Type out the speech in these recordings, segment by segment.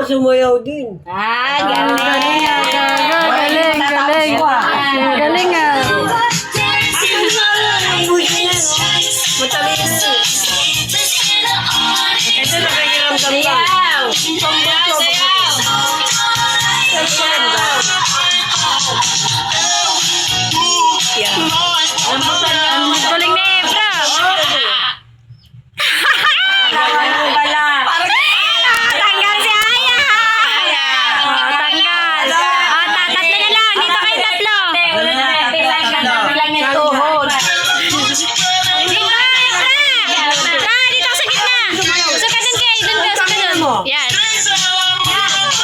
sumayaw din. Galing. Galing. Galing ah. Matalino. Ito nakikiramdam ka. Ang galing ni Ebra. Tanggal si Aya. Tanggal. Tatlo na lang. Dito kayo tatlo. Bilang niya tuhod. Dito, Ebra. Dito ka sa gitna. Sa kanan kayo. Doon ka sa kanan. Yan.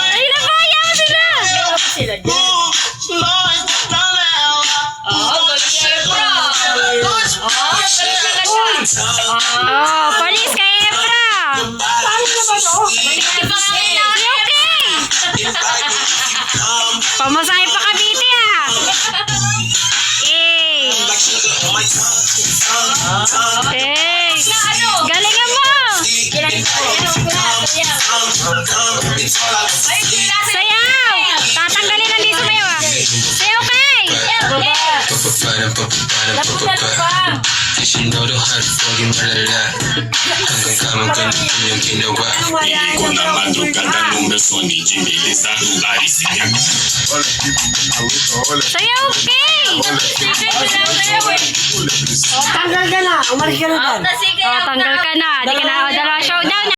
Ay, nabayaw sila. Oh, palis kay Ebra. Pamasahe pa Cavite ah. Galingan mo. Sayaw. Tatanggalin lang dito mayo ah. Sayaw kay. Con la madrugada no meu sono de beleza lugar e sinha. Sayaw kay. Tanggal ka na. Umalis ka na dyan. Oh, tanggal ka na. Di ka na dalawa show